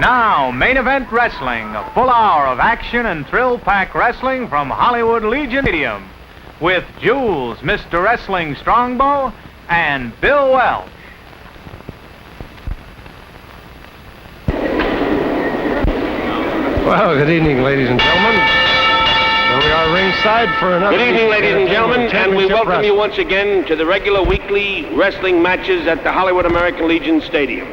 Now, Main Event Wrestling, a full hour of action and thrill-packed wrestling from Hollywood Legion Stadium with Jules, Mr. Wrestling Strongbow, and Bill Welsh. Well, good evening, ladies and gentlemen. Here we are ringside for another... Good evening, ladies and gentlemen, and we welcome you once again to the regular weekly wrestling matches at the Hollywood American Legion Stadium.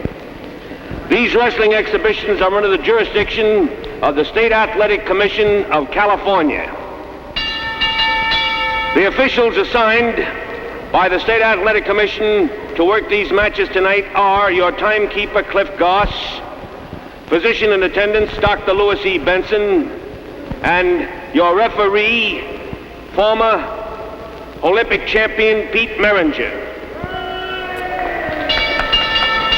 These wrestling exhibitions are under the jurisdiction of the State Athletic Commission of California. The officials assigned by the State Athletic Commission to work these matches tonight are your timekeeper, Cliff Goss, physician in attendance, Dr. Lewis E. Benson, and your referee, former Olympic champion Pete Meringer.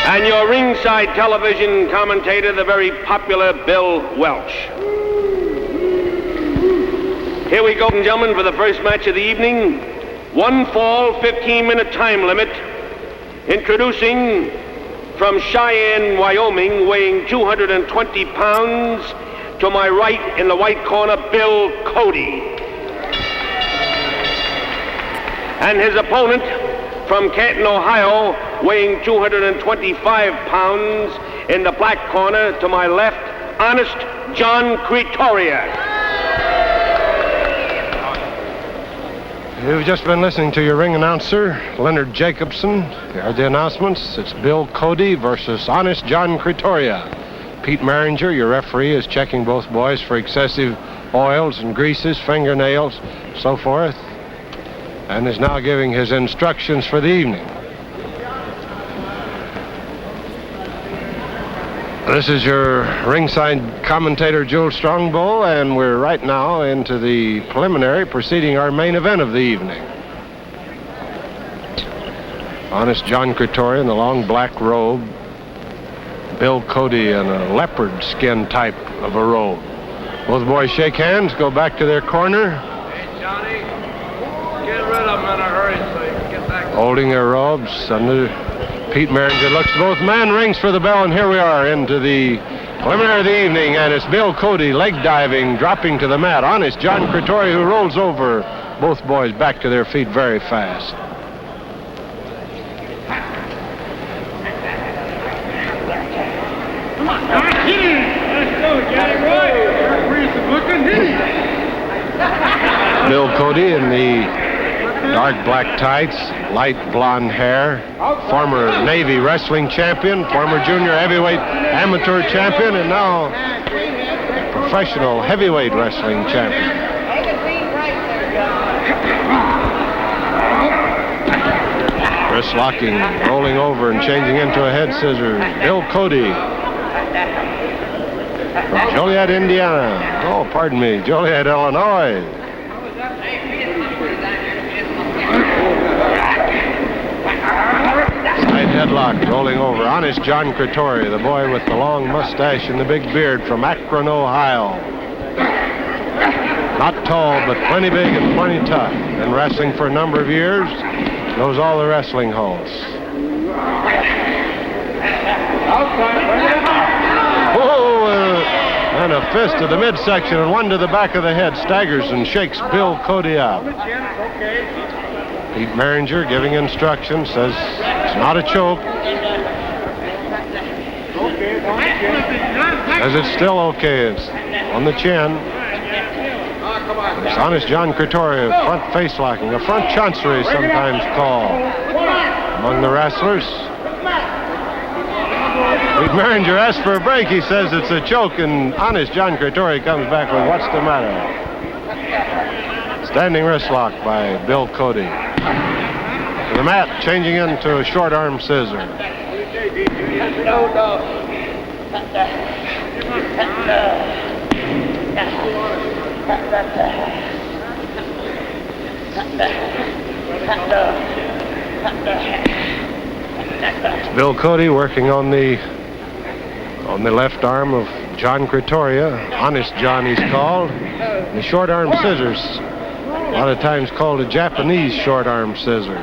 And your ringside television commentator, the very popular Bill Welsh. Here we go, ladies and gentlemen, for the first match of the evening. One fall, 15-minute time limit. Introducing from Cheyenne, Wyoming, weighing 220 pounds, to my right in the white corner, Bill Cody. And his opponent from Canton, Ohio, weighing 225 pounds, in the black corner to my left, Honest John Cretoria. You've just been listening to your ring announcer, Leonard Jacobson. Here are the announcements. It's Bill Cody versus Honest John Cretoria. Pete Meringer, your referee, is checking both boys for excessive oils and greases, fingernails, so forth, and is now giving his instructions for the evening. This is your ringside commentator, Jules Strongbow, and we're right now into the preliminary preceding our main event of the evening. Honest John Cretoria in the long black robe. Bill Cody in a leopard skin type of a robe. Both boys shake hands, go back to their corner. Hey, Johnny, get rid of them in a hurry so you can get back. Holding their robes. Under Pete Meringer looks to both man, rings for the bell, and here we are into the preliminary of the evening, and it's Bill Cody leg diving, dropping to the mat. Honest John Cretoria, who rolls over both boys back to their feet very fast. Bill Cody in the dark black tights, light blonde hair, former Navy wrestling champion, former junior heavyweight amateur champion, and now professional heavyweight wrestling champion. Wrist locking, rolling over and changing into a head scissors. Bill Cody from Joliet, Indiana. Oh, pardon me, Joliet, Illinois. Side headlock, rolling over. Honest John Cretoria, the boy with the long mustache and the big beard from Akron, Ohio. Not tall, but plenty big and plenty tough. Been wrestling for a number of years. Knows all the wrestling halls. And a fist to the midsection and one to the back of the head. Staggers and shakes Bill Cody out. Pete Meringer giving instructions, says it's not a choke. Says it's still okay. It's on the chin. It's Honest John Cretoria, front face locking, a front chancery sometimes called among the wrestlers. Pete Meringer asks for a break. He says it's a choke, and Honest John Cretoria comes back with, what's the matter? Standing wrist lock by Bill Cody. To the mat, changing into a short arm scissor. It's Bill Cody working on the left arm of John Cretoria. Honest John, he's called. And the short arm scissors, a lot of times called a Japanese short arm scissor,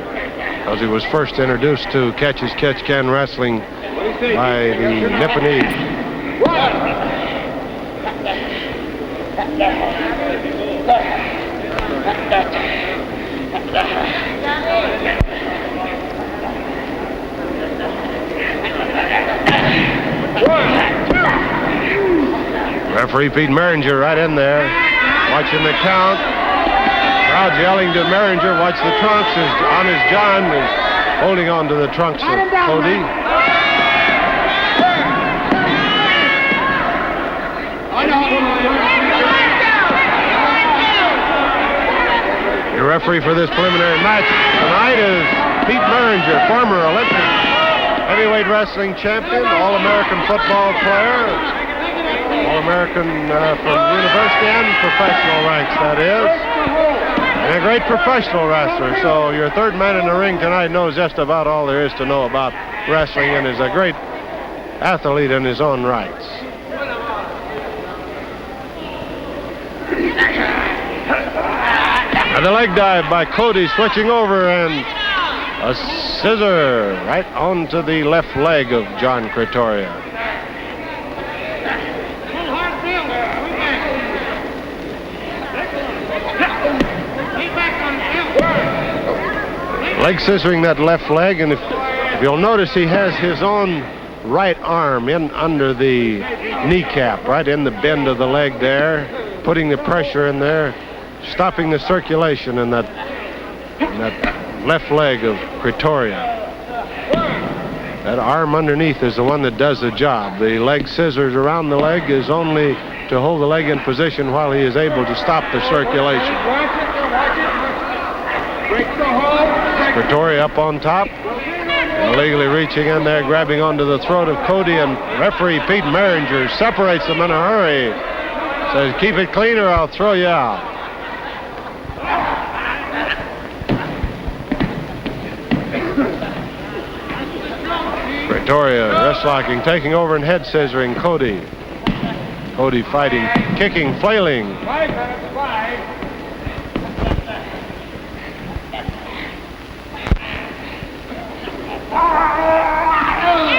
because he was first introduced to catch-as-catch-can wrestling by the Nipponese. Referee Pete Maringer right in there, watching the count. Crowd's yelling to Maringer, watch the trunks, as Honest John is holding on to the trunks of Cody. Your referee for this preliminary match tonight is Pete Maringer, former Olympic heavyweight wrestling champion, All-American football player, All-American from university and professional ranks, that is. And a great professional wrestler. So your third man in the ring tonight knows just about all there is to know about wrestling and is a great athlete in his own rights. And the leg dive by Cody, switching over, and a scissor right onto the left leg of John Cretoria. Leg scissoring that left leg, and if you'll notice, he has his own right arm in under the kneecap, right in the bend of the leg there, putting the pressure in there, stopping the circulation in that left leg of Cretoria. That arm underneath is the one that does the job. The leg scissors around the leg is only to hold the leg in position while he is able to stop the circulation. Cretoria up on top, illegally reaching in there, grabbing onto the throat of Cody, and referee Pete Maringer separates them in a hurry. Says, keep it clean or I'll throw you out. Cretoria wrist locking, taking over and head scissoring Cody. Cody fighting, kicking, flailing. 5 minutes, 5.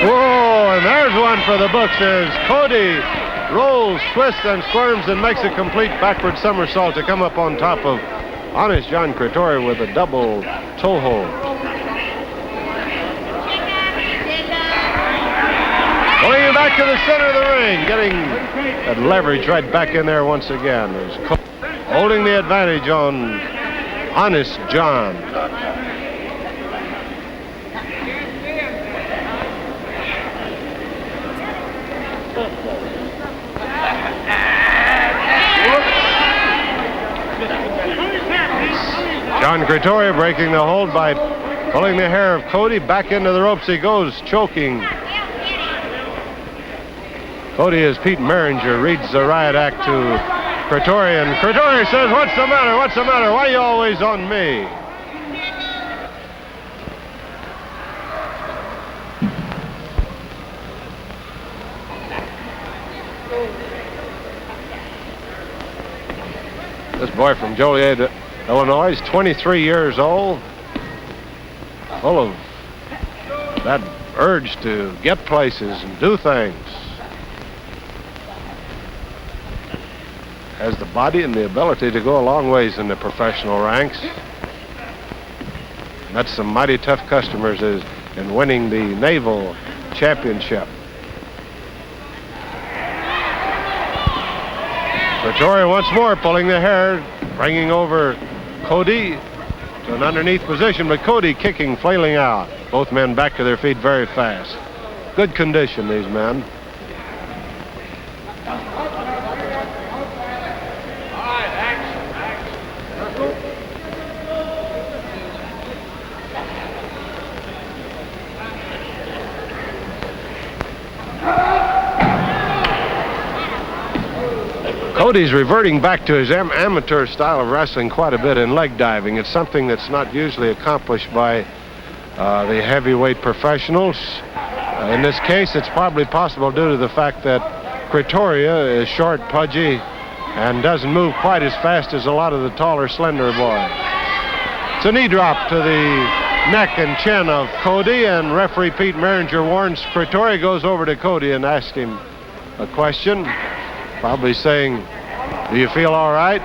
Whoa, and there's one for the books as Cody rolls, twists, and squirms and makes a complete backward somersault to come up on top of Honest John Cretoria with a double toe hold. Pulling him back to the center of the ring, getting that leverage right back in there once again. Holding the advantage on Honest John. John Cretoria breaking the hold by pulling the hair of Cody. Back into the ropes he goes, choking. Cody, as Pete Maringer reads the riot act to Cretoria, and Cretoria says, what's the matter? What's the matter? Why are you always on me? This boy from Joliet, Illinois, is 23 years old, full of that urge to get places and do things. Has the body and the ability to go a long ways in the professional ranks. Met some mighty tough customers in winning the Naval Championship. Cretoria once more pulling the hair, bringing over Cody to an underneath position, but Cody kicking, flailing out. Both men back to their feet very fast. Good condition, these men. Cody's reverting back to his amateur style of wrestling quite a bit in leg diving. It's something that's not usually accomplished by the heavyweight professionals. In this case, it's probably possible due to the fact that Cretoria is short, pudgy, and doesn't move quite as fast as a lot of the taller, slender boys. It's a knee drop to the neck and chin of Cody, and referee Pete Maringer warns Cretoria, goes over to Cody and asks him a question, probably saying, do you feel all right?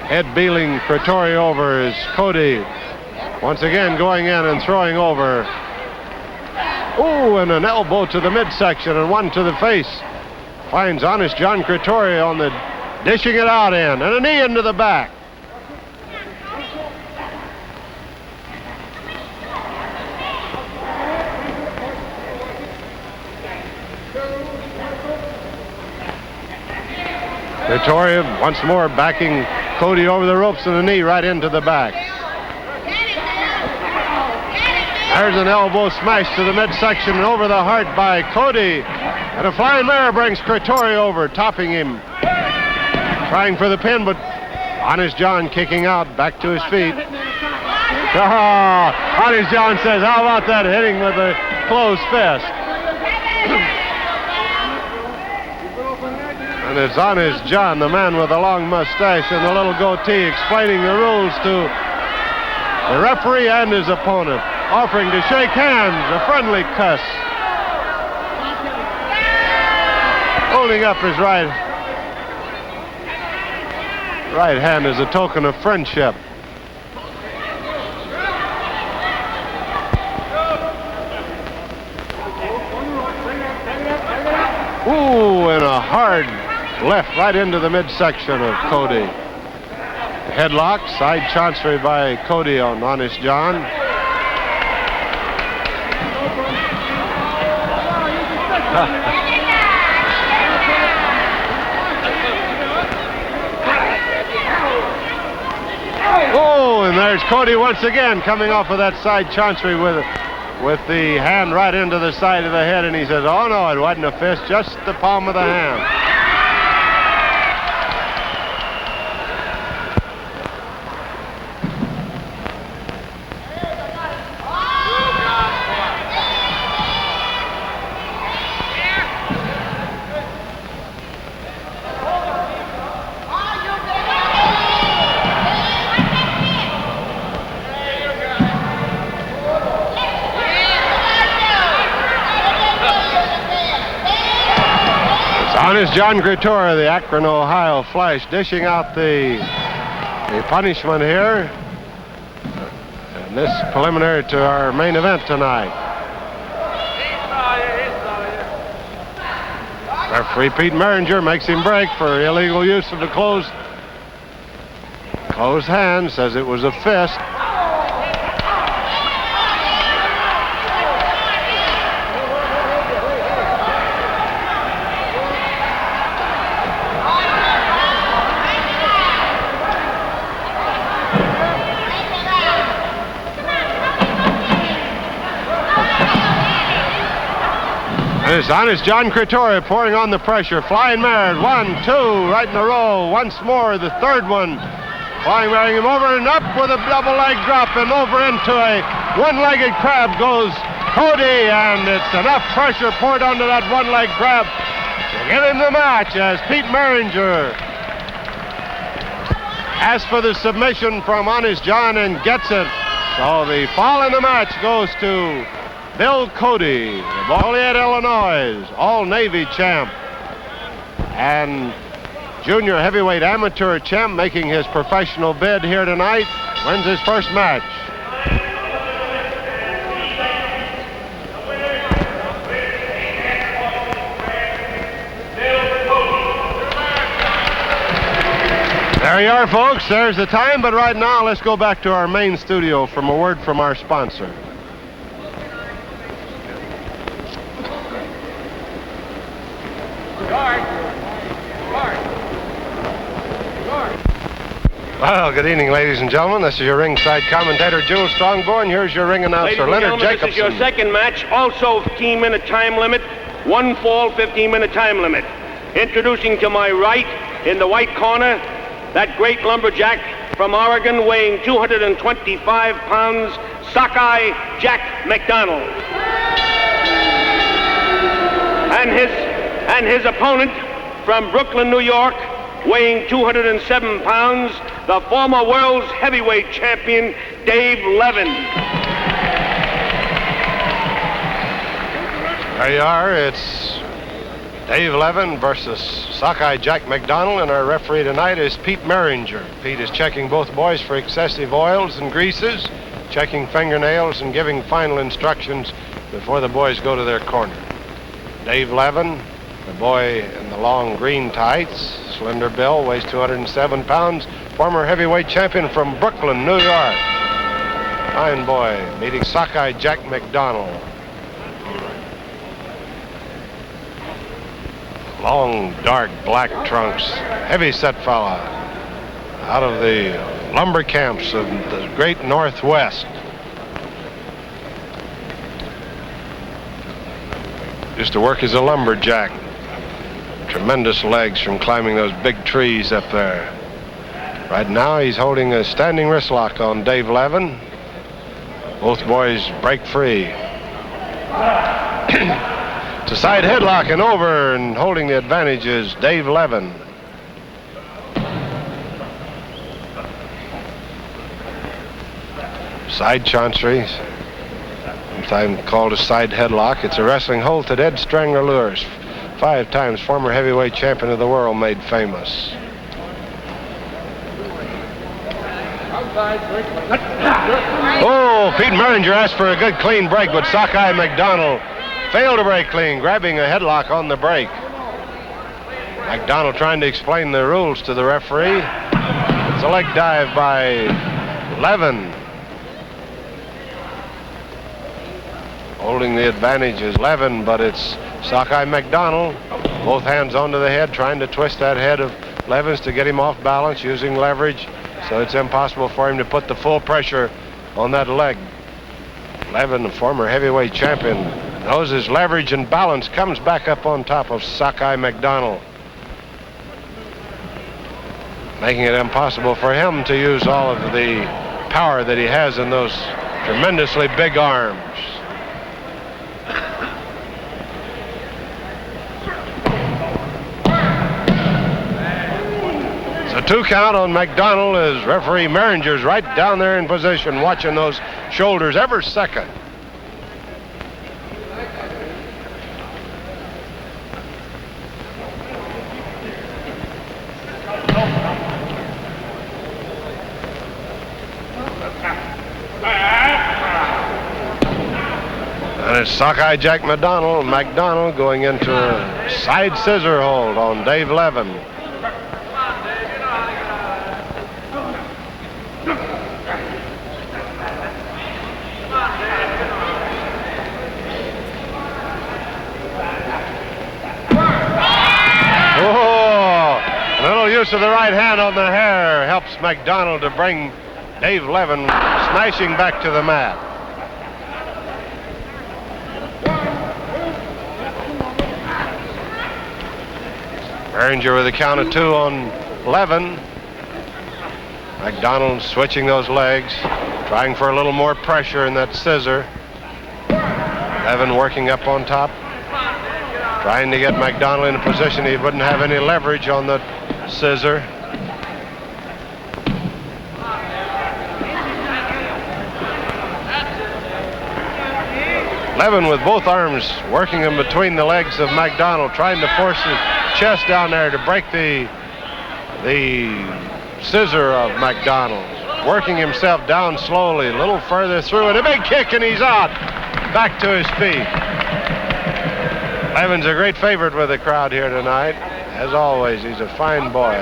Head beeling Critoria over is Cody. Once again going in and throwing over. Ooh, and an elbow to the midsection and one to the face. Finds Honest John Critoria on the dishing it out end, and a knee into the back. Critoria once more backing Cody over the ropes and a knee right into the back. There's an elbow smash to the midsection and over the heart by Cody. And a flying mare brings Critoria over, topping him. Trying for the pin, but Honest John kicking out, back to his feet. Oh, Honest John says, how about that hitting with a closed fist? And it's Honest John, the man with the long mustache and the little goatee, explaining the rules to the referee and his opponent, offering to shake hands, a friendly cuss. Holding up his right hand as a token of friendship. Ooh, and a hard left right into the midsection of Cody. Headlock, side chancery by Cody on Honest John. Oh, and there's Cody once again coming off of that side chancery with the hand right into the side of the head, and he says, oh no, it wasn't a fist, just the palm of the hand. Honest John Critoria, the Akron, Ohio Flash, dishing out the punishment here. And this preliminary to our main event tonight. Referee Pete Maringer makes him break for illegal use of the closed hand, says it was a fist. It's Honest John Critoria pouring on the pressure. Flying mare, 1, 2, right in a row. Once more, the third one. Flying mare him over and up with a double leg drop, and over into a one-legged crab goes Cody, and it's enough pressure poured onto that one-leg crab to give him the match as Pete Maringer asks for the submission from Honest John and gets it. So the fall in the match goes to Bill Cody, the Joliet, Illinois, all-Navy champ and junior heavyweight amateur champ, making his professional bid here tonight, wins his first match. There you are, folks. There's the time, but right now let's go back to our main studio from a word from our sponsor. Well, good evening, ladies and gentlemen. This is your ringside commentator, Jules Strongbow, and here's your ring announcer, Leonard Jacobson. This is your second match, also 15-minute time limit, one fall, 15-minute time limit. Introducing to my right, in the white corner, that great lumberjack from Oregon, weighing 225 pounds, Sockeye Jack McDonald. And his opponent from Brooklyn, New York, weighing 207 pounds, the former world's heavyweight champion, Dave Levin. There you are. It's Dave Levin versus Sockeye Jack McDonald, and our referee tonight is Pete Maringer. Pete is checking both boys for excessive oils and greases, checking fingernails, and giving final instructions before the boys go to their corner. Dave Levin, the boy in the long green tights, slender build, weighs 207 pounds, former heavyweight champion from Brooklyn, New York. Fine boy, meeting Sockeye Jack McDonald. Long, dark, black trunks, heavy-set fella, out of the lumber camps of the great Northwest. Used to work as a lumberjack. Tremendous legs from climbing those big trees up there. Right now he's holding a standing wrist lock on Dave Levin. Both boys break free. It's a side headlock and over, and holding the advantage is Dave Levin. Side chancery, sometimes called a side headlock. It's a wrestling hold to dead strangler lures. 5 times former heavyweight champion of the world made famous. Oh, Pete Maringer asked for a good clean break, but Sockeye McDonald failed to break clean, grabbing a headlock on the break. McDonald trying to explain the rules to the referee. It's a leg dive by Levin. Holding the advantage is Levin, but it's Sockeye McDonald. Both hands onto the head, trying to twist that head of Levin's to get him off balance, using leverage, so it's impossible for him to put the full pressure on that leg. Levin, the former heavyweight champion, knows his leverage and balance, comes back up on top of Sockeye McDonald, making it impossible for him to use all of the power that he has in those tremendously big arms. It's a 2 count on McDonald as referee Maringer's right down there in position, watching those shoulders every second. And it's Sockeye Jack McDonald going into a side scissor hold on Dave Levin. Oh, a little use of the right hand on the hair helps McDonald to bring Dave Levin smashing back to the mat. Maringer with a count of 2 on Levin. McDonald switching those legs, trying for a little more pressure in that scissor. Levin working up on top, trying to get McDonald in a position he wouldn't have any leverage on the scissor. Levin with both arms working in between the legs of McDonald, trying to force his chest down there to break the scissor of McDonald. Working himself down slowly, a little further through, and a big kick, and he's out. Back to his feet. Levin's a great favorite with the crowd here tonight. As always, he's a fine boy.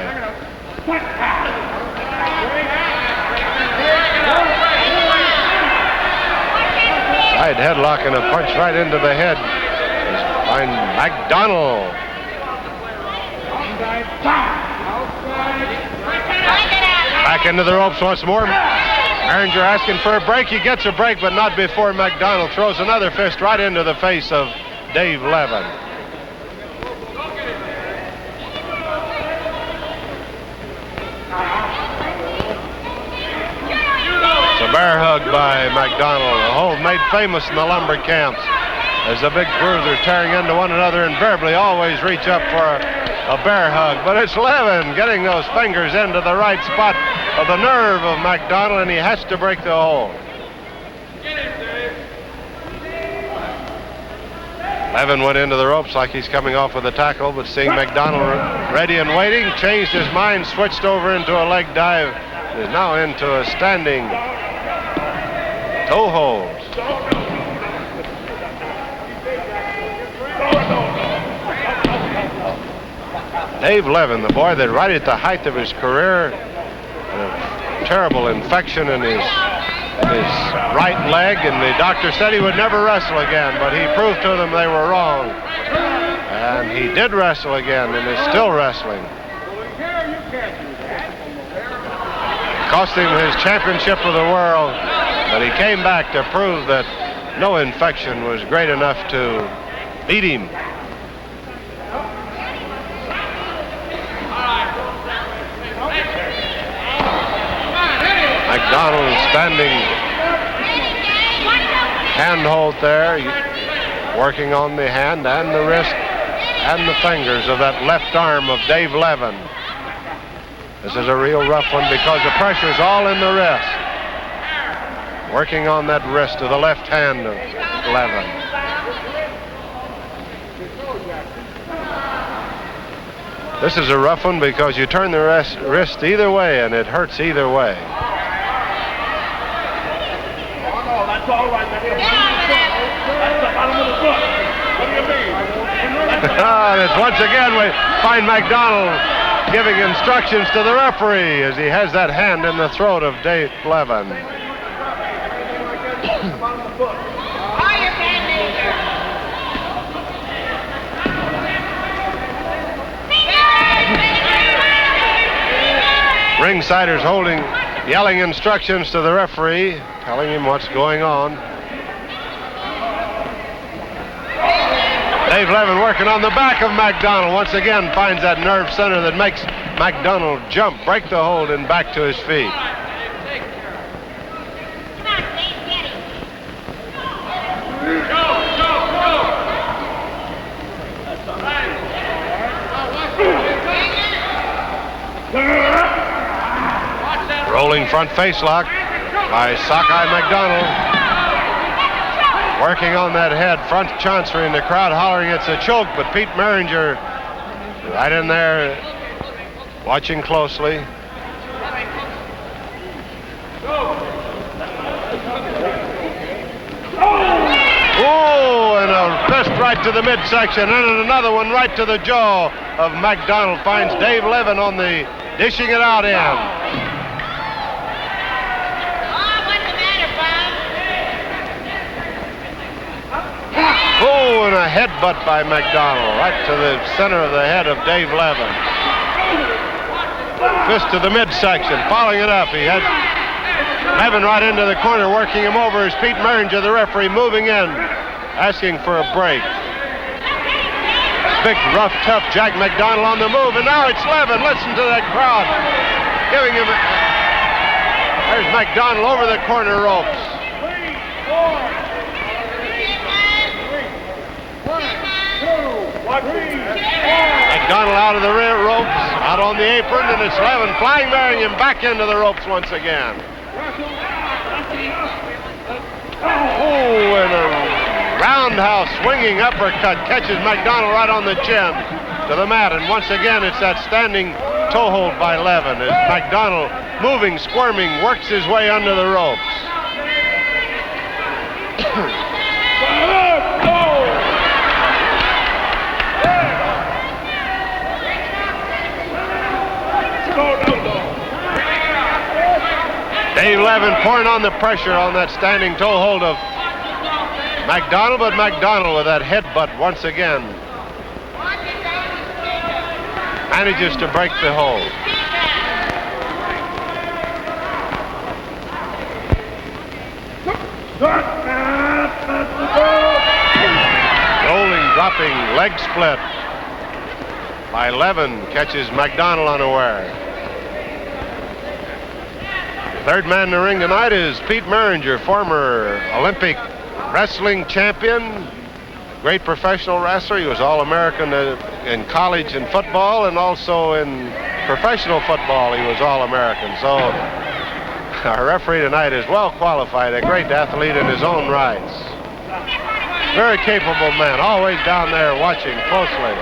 Side headlock and a punch right into the head. Fine McDonald. Back into the ropes once more. Maringer asking for a break. He gets a break, but not before McDonald throws another fist right into the face of Dave Levin. It's a bear hug by McDonald, a hold made famous in the lumber camps, as the big bruisers tearing into one another invariably always reach up for a bear hug. But it's Levin getting those fingers into the right spot of the nerve of McDonald, and he has to break the hold. Levin went into the ropes like he's coming off with a tackle, but seeing McDonald ready and waiting, changed his mind, switched over into a leg dive, is now into a standing toe hold. Dave Levin, the boy that right at the height of his career, a terrible infection in his right leg, and the doctor said he would never wrestle again, but he proved to them they were wrong. And he did wrestle again and is still wrestling. It cost him his championship of the world, but he came back to prove that no infection was great enough to beat him. McDonald standing handhold there, working on the hand and the wrist and the fingers of that left arm of Dave Levin. This is a real rough one because the pressure's all in the wrist. Working on that wrist of the left hand of Levin. This is a rough one because you turn the wrist either way and it hurts either way. That's all right. That's the bottom of the foot. What do you mean? It's once again we find McDonald giving instructions to the referee as he has that hand in the throat of Dave Levin. Ringsiders holding, yelling instructions to the referee, telling him what's going on. Dave Levin working on the back of McDonald. Once again finds that nerve center that makes McDonald jump, break the hold, and back to his feet. Rolling front face lock by Sockeye McDonald. Working on that head, front chancery, and the crowd hollering it's a choke, but Pete Maringer right in there watching closely. Oh, and a fist right to the midsection, and another one right to the jaw of McDonald. Finds Dave Levin on the dishing it out end. Oh, and a headbutt by McDonald right to the center of the head of Dave Levin. Fist to the midsection, following it up. He had Levin right into the corner, working him over as Pete Maringer, the referee, moving in, asking for a break. Big, rough, tough Jack McDonald on the move, and now it's Levin. Listen to that crowd giving him. There's McDonald over the corner ropes. McDonald out of the rear ropes, out on the apron, and it's Levin flying, bearing him back into the ropes once again. Oh, and a roundhouse swinging uppercut catches McDonald right on the chin to the mat, and once again it's that standing toe hold by Levin as McDonald, moving, squirming, works his way under the ropes. Dave Levin pouring on the pressure on that standing toe hold of McDonald, but McDonald with that headbutt once again manages to break the hold. Rolling, dropping, leg split by Levin catches McDonald unaware. Third man in the ring tonight is Pete Maringer, former Olympic wrestling champion, great professional wrestler. He was All-American in college in football, and also in professional football he was All-American. So our referee tonight is well qualified, a great athlete in his own rights. Very capable men, always down there watching closely.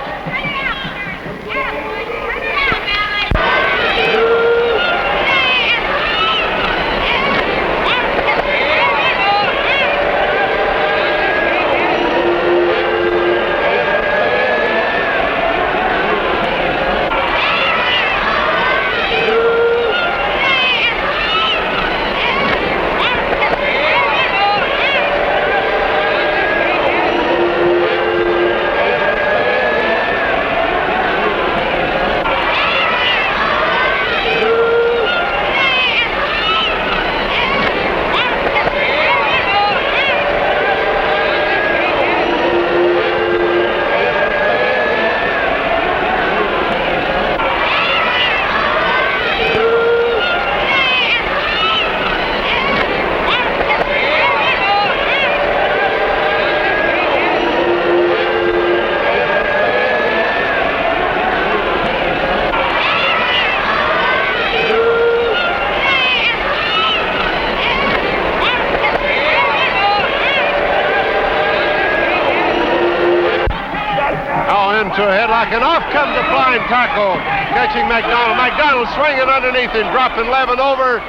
To a headlock, and off comes a flying tackle, catching McDonald. McDonald swinging underneath him, dropping Levin over,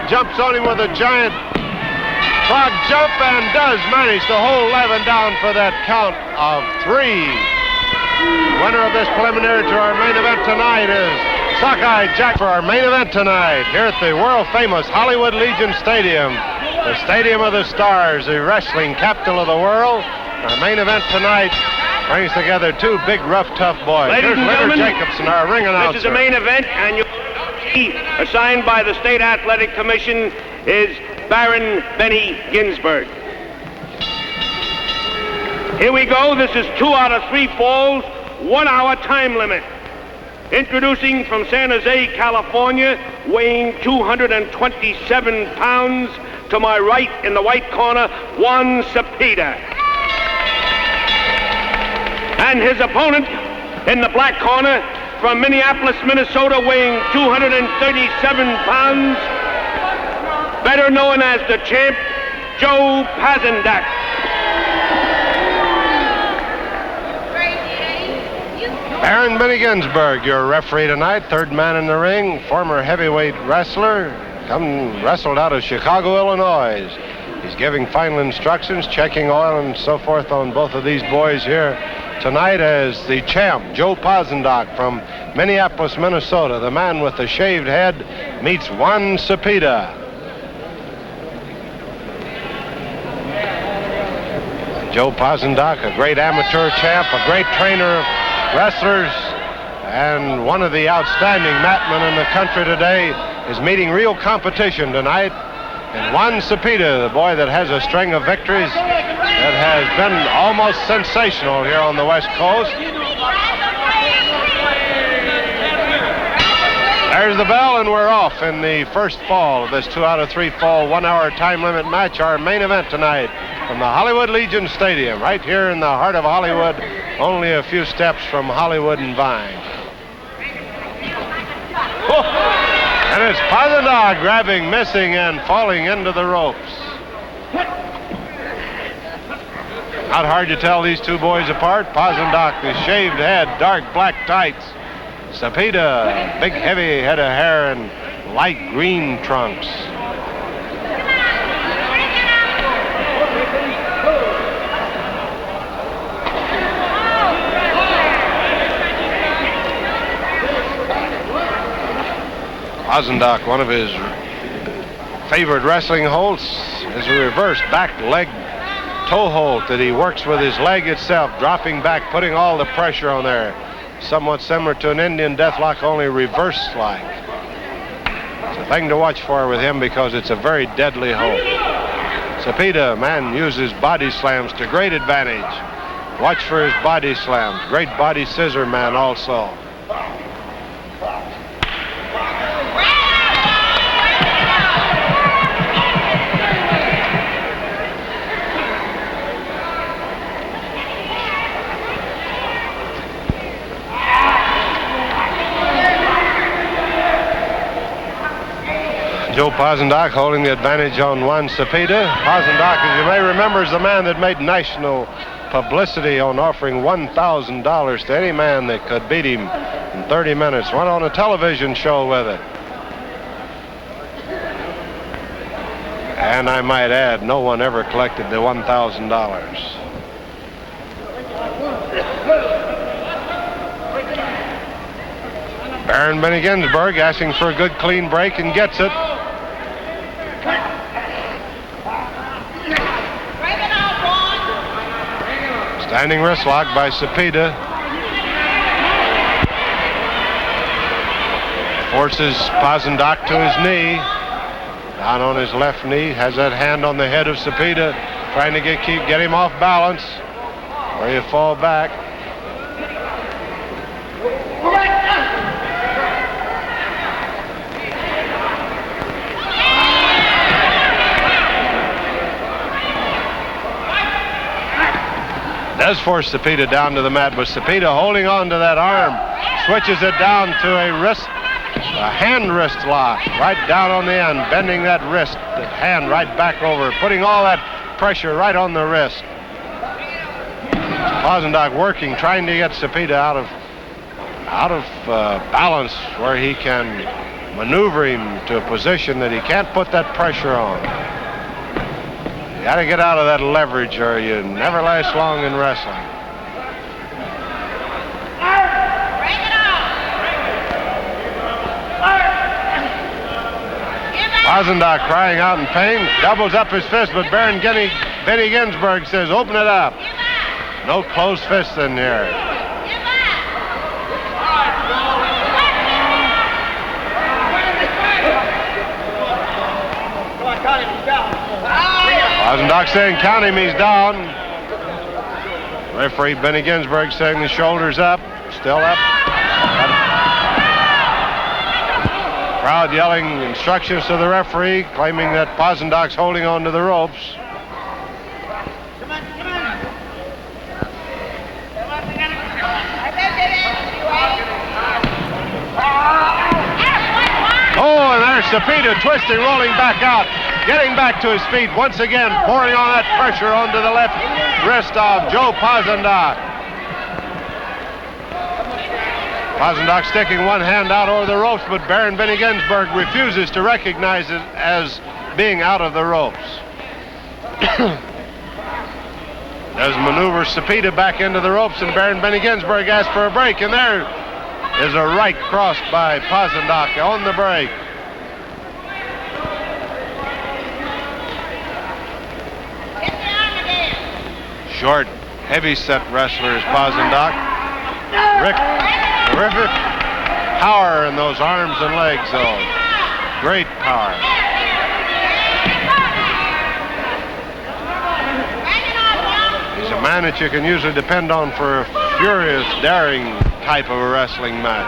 jumps on him with a giant frog jump, and does manage to hold Levin down for that count of 3. Winner of this preliminary to our main event tonight is Sockeye Jack. For our main event tonight, here at the world-famous Hollywood Legion Stadium, the Stadium of the Stars, the wrestling capital of the world. Our main event tonight brings together two big, rough, tough boys. Ladies and gentlemen, Jacobson, our ring announcer. This is the main event, and your key assigned by the State Athletic Commission is Baron Benny Ginsberg. Here we go. This is 2 out of 3 falls, 1 hour time limit. Introducing from San Jose, California, weighing 227 pounds, to my right in the white corner, Juan Cepeda. And his opponent in the black corner from Minneapolis, Minnesota, weighing 237 pounds, better known as the champ, Joe Pazendak. Baron Benny Ginsberg, your referee tonight, third man in the ring, former heavyweight wrestler, wrestled out of Chicago, Illinois. He's giving final instructions, checking oil and so forth on both of these boys here tonight as the champ, Joe Pazendak from Minneapolis, Minnesota. The man with the shaved head meets Juan Cepeda. Joe Pazendak, a great amateur champ, a great trainer of wrestlers, and one of the outstanding matmen in the country today, is meeting real competition tonight. And Juan Cepeda, the boy that has a string of victories that has been almost sensational here on the West Coast. There's the bell, and we're off in the first fall of this 2 out of 3 fall, 1 hour time limit match, our main event tonight from the Hollywood Legion Stadium, right here in the heart of Hollywood, only a few steps from Hollywood and Vine. And it's Pazendak grabbing, missing, and falling into the ropes. Not hard to tell these two boys apart. Pazendak, the shaved head, dark black tights. Cepeda, big heavy head of hair and light green trunks. Pazendak, one of his favorite wrestling holds is a reverse back leg toe hold that he works with his leg itself, dropping back, putting all the pressure on there. Somewhat similar to an Indian deathlock, only reverse-like. It's a thing to watch for with him because it's a very deadly hold. Cepeda, man, uses body slams to great advantage. Watch for his body slams. Great body scissor man also. Joe Pozendock holding the advantage on Juan Cepeda. Pozendock, as you may remember, is the man that made national publicity on offering $1,000 to any man that could beat him in 30 minutes. Went on a television show with it. And I might add, no one ever collected the $1,000. Baron Benny Ginsberg asking for a good clean break and gets it. Standing wrist lock by Cepeda. Forces Pozendock to his knee. Down on his left knee. Has that hand on the head of Cepeda. Trying to get him off balance. Or you fall back. Does force Cepeda down to the mat, but Cepeda holding on to that arm, switches it down to a hand wrist lock, right down on the end, bending that wrist, that hand right back over, putting all that pressure right on the wrist. Pozendock working, trying to get Cepeda out of balance where he can maneuver him to a position that he can't put that pressure on. You got to get out of that leverage or you never last long in wrestling. Pozendock crying out in pain, doubles up his fist, but Baron Benny Ginsberg says, open it up. No closed fists in here. Pozendock saying, count him, he's down. Referee Benny Ginsberg saying the shoulders up, still up. Crowd yelling instructions to the referee, claiming that Pozendock's holding on to the ropes. Oh, and there's Cepeda twisting, rolling back out, getting back to his feet once again, pouring on that pressure onto the left wrist of Joe Pozendock. Pozendock sticking one hand out over the ropes, but Baron Benny Ginsberg refuses to recognize it as being out of the ropes. Does maneuver Cepeda back into the ropes, and Baron Benny Ginsberg asks for a break, and there is a right cross by Pozendock on the break. Short, heavy-set wrestler is Pozendock. Terrific power in those arms and legs, though. Great power. He's a man that you can usually depend on for a furious, daring type of a wrestling match.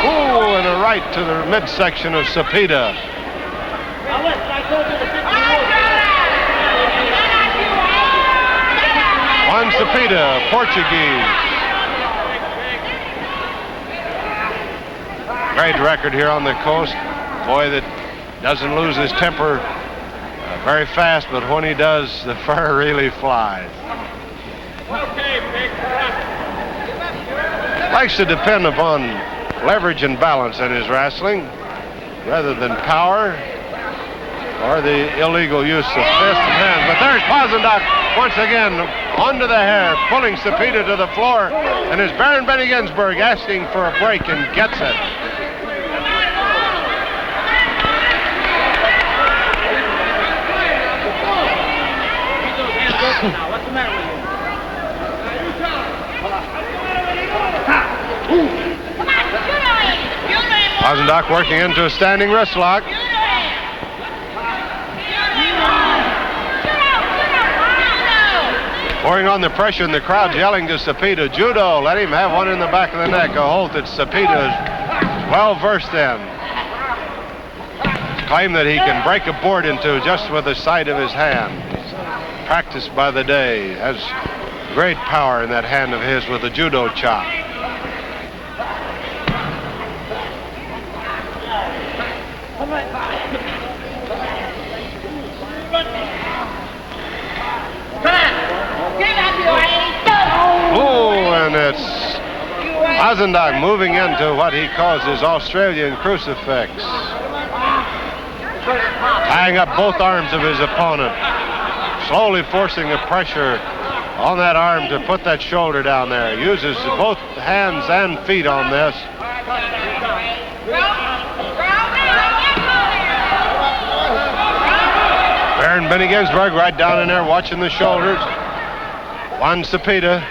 Ooh, and a right to the midsection of Cepeda. Juan Cepeda, Portuguese. Great record here on the coast. Boy that doesn't lose his temper very fast, but when he does, the fur really flies. Likes to depend upon leverage and balance in his wrestling rather than power or the illegal use of fists and hands. But there's Pozendock once again onto the hair, pulling Cepeda to the floor, and is Baron Benny Ginsberg asking for a break and gets it. What's the matter with you? Pozendock working into a standing wrist lock. Pouring on the pressure, and the crowd yelling to Cepeda, judo, let him have one in the back of the neck, a hold that Cepeda is well versed in. Claim that he can break a board into just with the sight of his hand. Practiced by the day, has great power in that hand of his with the judo chop. Oh, and it's Hazendock moving into what he calls his Australian crucifix. Tying up both arms of his opponent. Slowly forcing the pressure on that arm to put that shoulder down there. Uses both hands and feet on this. Baron Benny Ginsberg right down in there watching the shoulders. Juan Cepeda.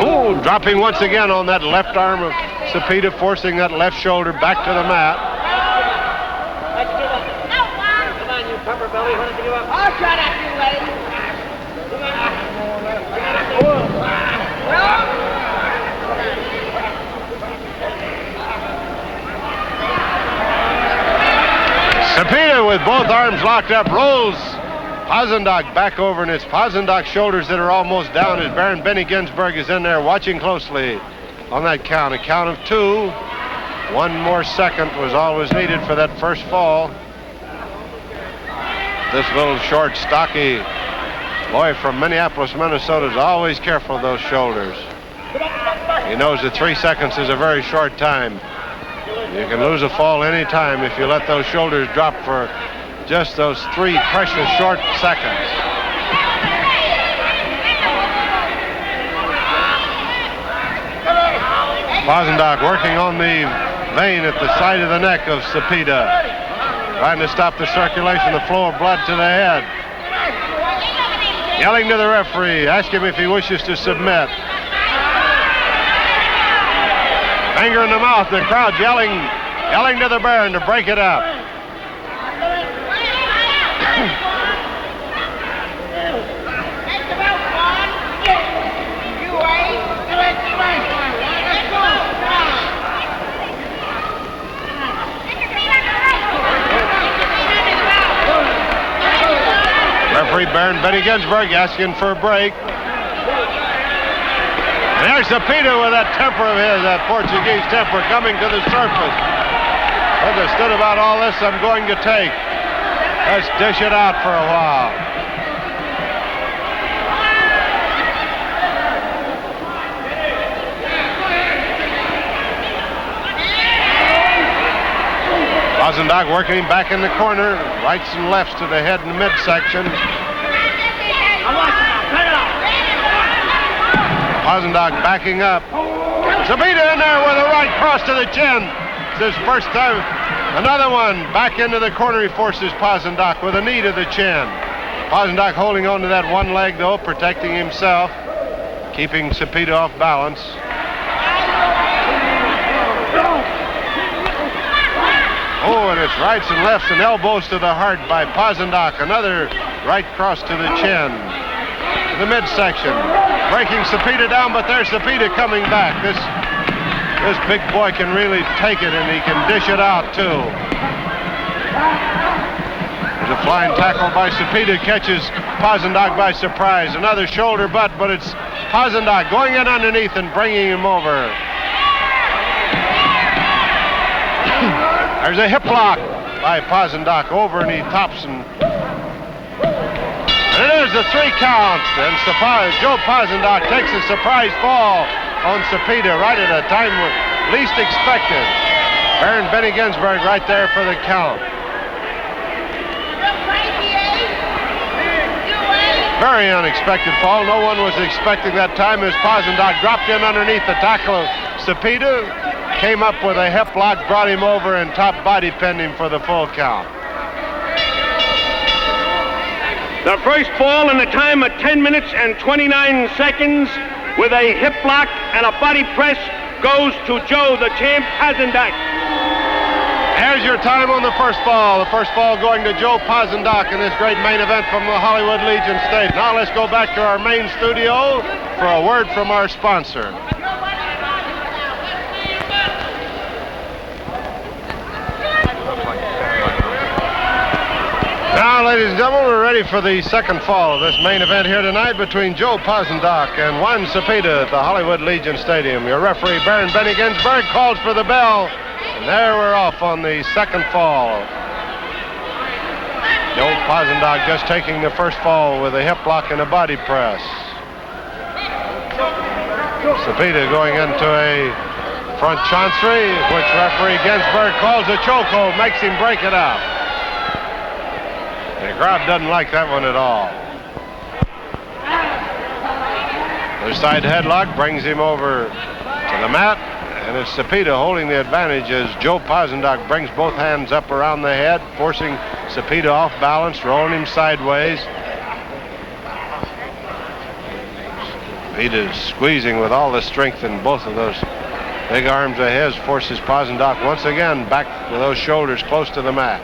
Oh, dropping once again on that left arm of Cepeda, forcing that left shoulder back to the mat. Come on, you pepper belly. When did you up? I'll shut up, you lady. Cepeda with both arms locked up rolls Hazendock back over, and it's Hazendock's shoulders that are almost down as Baron Benny Ginsberg is in there watching closely on that count. A count of 2. 1 more second was all was needed for that first fall. This little short, stocky boy from Minneapolis, Minnesota is always careful of those shoulders. He knows that 3 seconds is a very short time. You can lose a fall any time if you let those shoulders drop for just those 3 precious short seconds. Hazendock working on the vein at the side of the neck of Cepeda, trying to stop the circulation, the flow of blood to the head. Yelling to the referee, ask him if he wishes to submit. Finger in the mouth, the crowd yelling to the Baron to break it up. Referee Baron Benny Ginsberg asking for a break. And there's Cepeda with that temper of his, that Portuguese temper coming to the surface. Understood about all this I'm going to take. Let's dish it out for a while. Hazendock working him back in the corner, rights and lefts to the head and midsection. Hazendock backing up. Cepeda in there with a right cross to the chin. It's his first time. Another one back into the corner. He forces Hazendock with a knee to the chin. Hazendock holding on to that one leg though, protecting himself, keeping Cepeda off balance. Oh, and it's rights and lefts and elbows to the heart by Hazendock. Another right cross to the chin. To the midsection. Breaking Cepeda down, but there's Cepeda coming back. This big boy can really take it, and he can dish it out, too. There's a flying tackle by Cepeda, catches Hazendock by surprise. Another shoulder butt, but it's Hazendock going in underneath and bringing him over. There's a hip lock by Hazendock over, and he tops and it is a 3 count, and Joe Hazendock takes a surprise fall on Cepeda right at a time least expected. Baron Benny Ginsberg right there for the count. Very unexpected fall. No one was expecting that time as Hazendock dropped in underneath the tackle of Cepeda. Came up with a hip lock, brought him over, and top body pinned him for the full count. The first fall in a time of 10 minutes and 29 seconds with a hip lock and a body press goes to Joe, the champ, Hazendock. Here's your time on the first fall. The first fall going to Joe Hazendock in this great main event from the Hollywood Legion stage. Now let's go back to our main studio for a word from our sponsor. Now, ladies and gentlemen, we're ready for the second fall of this main event here tonight between Joe Posendock and Juan Cepeda at the Hollywood Legion Stadium. Your referee, Baron Benny Ginsberg, calls for the bell, and there we're off on the second fall. Joe Posendock just taking the first fall with a hip lock and a body press. Cepeda going into a front chancery, which referee Ginsberg calls a chokehold, makes him break it up. The crowd doesn't like that one at all. The side headlock brings him over to the mat, and it's Cepeda holding the advantage as Joe Posendock brings both hands up around the head, forcing Cepeda off balance, rolling him sideways. Cepeda's squeezing with all the strength in both of those big arms of his, forces Posendock once again back with those shoulders close to the mat.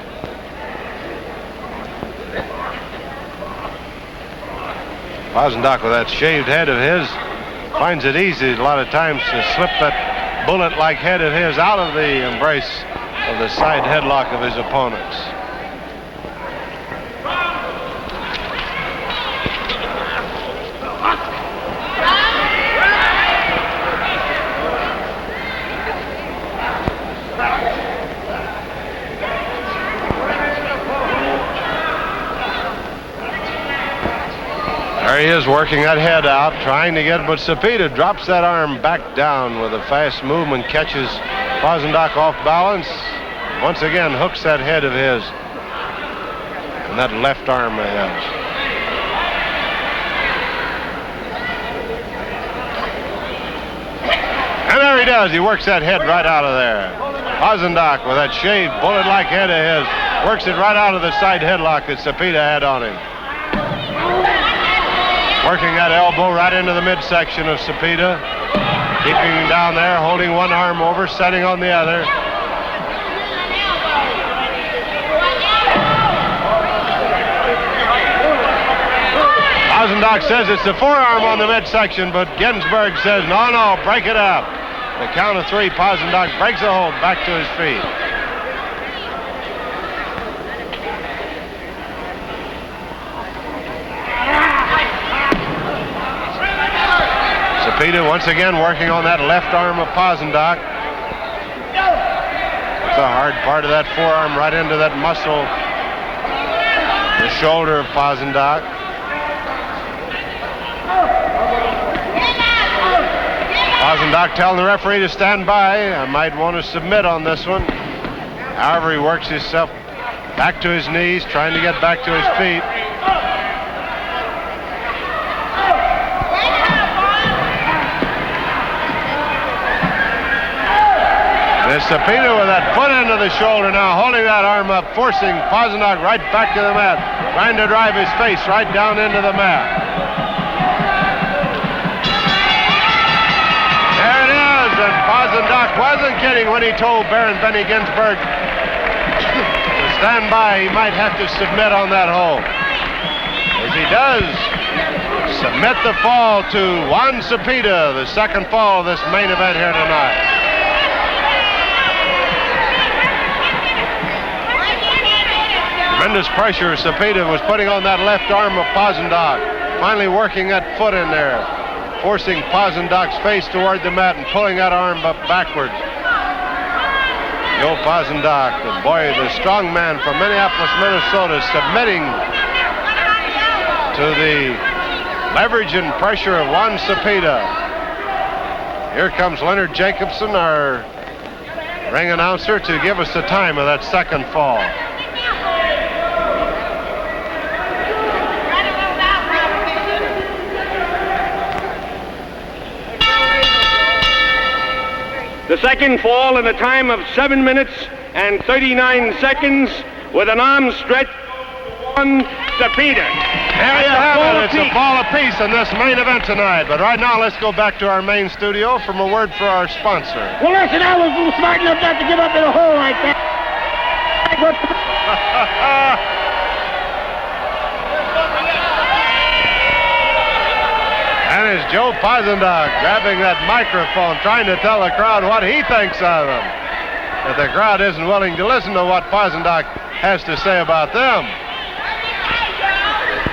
Posendock, with that shaved head of his, finds it easy a lot of times to slip that bullet-like head of his out of the embrace of the side headlock of his opponents. There he is working that head out, trying to get it, but Cepeda drops that arm back down with a fast movement, catches Posendock off balance. Once again, hooks that head of his and that left arm of his. And there he does. He works that head right out of there. Posendock, with that shaved bullet-like head of his, works it right out of the side headlock that Cepeda had on him. Working that elbow right into the midsection of Cepeda. Keeping him down there, holding one arm over, setting on the other. Posendock says it's the forearm on the midsection, but Ginsberg says, no, break it up. The count of three, Posendock breaks a hold back to his feet. Cepeda once again working on that left arm of Posendock. It's a hard part of that forearm right into that muscle, the shoulder of Posendock. Posendock telling the referee to stand by. I might want to submit on this one. However, he works himself back to his knees, trying to get back to his feet. There's Cepeda with that foot into the shoulder now, holding that arm up, forcing Posendock right back to the mat, trying to drive his face right down into the mat. There it is, and Posendock wasn't kidding when he told Baron Benny Ginsberg to stand by. He might have to submit on that hold. As he does, submit the fall to Juan Cepeda, the second fall of this main event here tonight. Tremendous pressure Cepeda was putting on that left arm of Posendock. Finally working that foot in there, forcing Posendock's face toward the mat and pulling that arm up backwards. Joe Posendock, the boy, the strong man from Minneapolis, Minnesota, submitting to the leverage and pressure of Juan Cepeda. Here comes Leonard Jacobson, our ring announcer, to give us the time of that second fall. The second fall in a time of 7 minutes and 39 seconds with an arm stretch on Cepeda. There you have it. It's a fall apiece in this main event tonight. But right now, let's go back to our main studio from a word for our sponsor. Well, listen, I was smart enough not to give up in a hole like that. And it's Joe Posendock grabbing that microphone, trying to tell the crowd what he thinks of them. But the crowd isn't willing to listen to what Posendock has to say about them.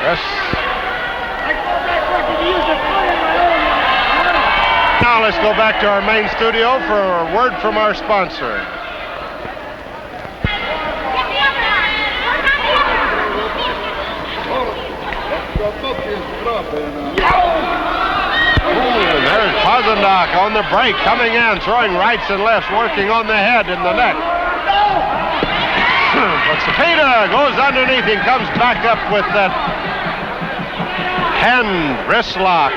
Yes. Now let's go back to our main studio for a word from our sponsor. And there's Pazendak on the break, coming in, throwing rights and lefts, working on the head and the neck. But Cepeda goes underneath him, comes back up with that hand wrist lock.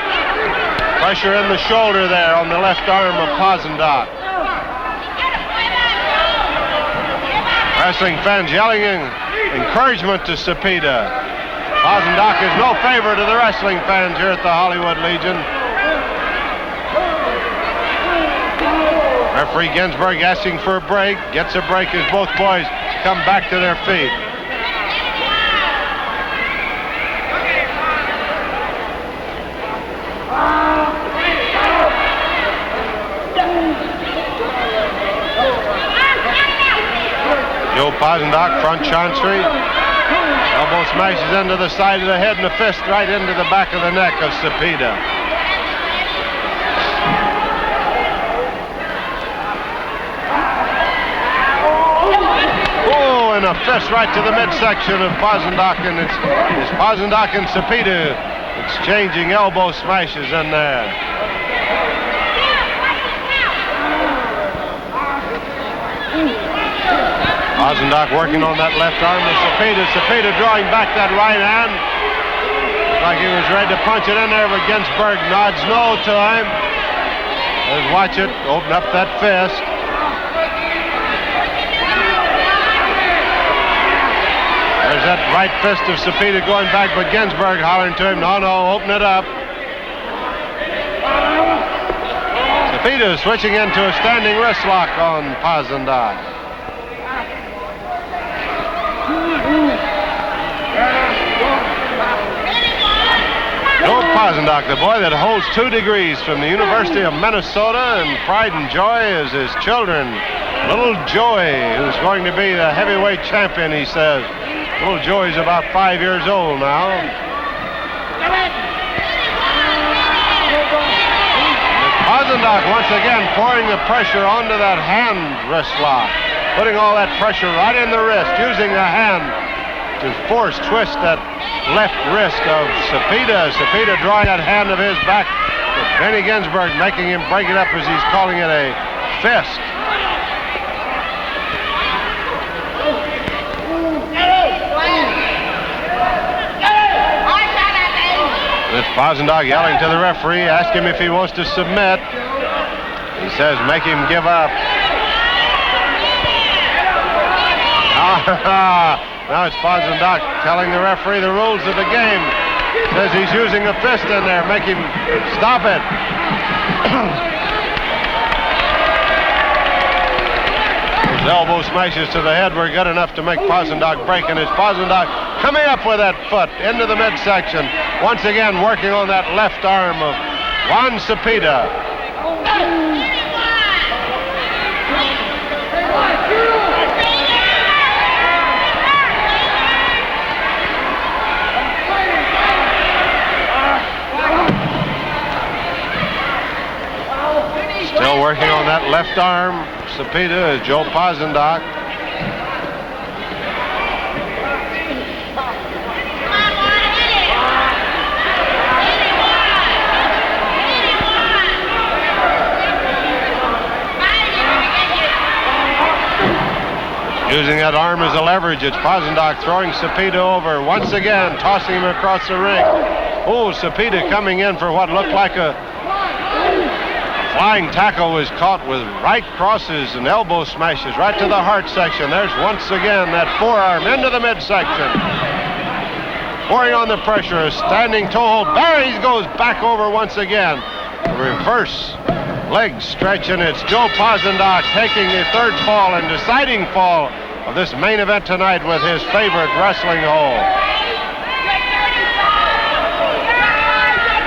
Pressure in the shoulder there on the left arm of Pazendak. Wrestling fans yelling encouragement to Cepeda. Pazendak is no favor to the wrestling fans here at the Hollywood Legion. Referee Ginsberg asking for a break. Gets a break as both boys come back to their feet. Joe Pazendak, front chancery. Elbow smashes into the side of the head and a fist right into the back of the neck of Cepeda. Oh, and a fist right to the midsection of Pazendak, and it's Pazendak and Cepeda exchanging elbow smashes in there. Pazendak working on that left arm of Cepeda. Cepeda drawing back that right hand. Like he was ready to punch it in there, but Ginsberg nods no to him. Let's watch it open up that fist. There's that right fist of Cepeda going back, but Ginsberg hollering to him, no, open it up. Cepeda switching into a standing wrist lock on Pazendak. Joe Pazendak, the boy that holds 2 degrees from the University of Minnesota, and pride and joy is his children. Little Joey, who's going to be the heavyweight champion, he says. Little Joey's about 5 years old now. Pazendak once again pouring the pressure onto that hand wrist lock, putting all that pressure right in the wrist, using the hand to force twist that left wrist of Cepeda. Cepeda drawing that hand of his back, but Benny Ginsberg making him break it up as he's calling it a fist. This Pazendak yelling to the referee, ask him if he wants to submit. He says, make him give up. Now it's Pazendak telling the referee the rules of the game. Says he's using a fist in there. Make him stop it. Those elbow smashes to the head were good enough to make Pazendak break, and it's Pazendak coming up with that foot into the midsection. Once again working on that left arm of Juan Cepeda. Still working on that left arm, Cepeda, is Joe Pazendak. Using that arm as a leverage, it's Pazendak throwing Cepeda over once again, tossing him across the ring. Oh, Cepeda coming in for what looked like a flying tackle, was caught with right crosses and elbow smashes right to the heart section. There's once again that forearm into the midsection. Pouring on the pressure, a standing toe hold. There he goes back over once again. Reverse leg stretch, and it's Joe Pazendak taking the third fall and deciding fall of this main event tonight with his favorite wrestling hold.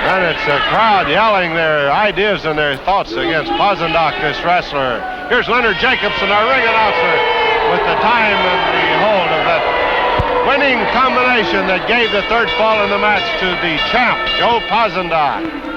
And it's the crowd yelling their ideas and their thoughts against Pazendak, this wrestler. Here's Leonard Jacobson, our ring announcer, with the time and the hold of that winning combination that gave the third fall in the match to the champ, Joe Pazendak.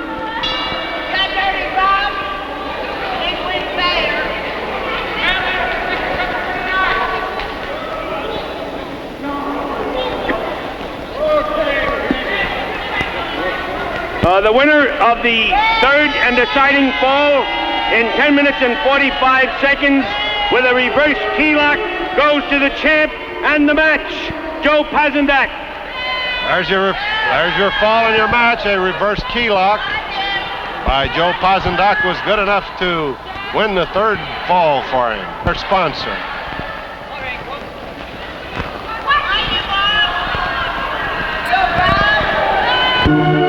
The winner of the third and deciding fall in 10 minutes and 45 seconds with a reverse key-lock goes to the champ and the match, Joe Pazendak. There's your fall in your match. A reverse key-lock by Joe Pazendak was good enough to win the third fall for him. Her sponsor. Thank you.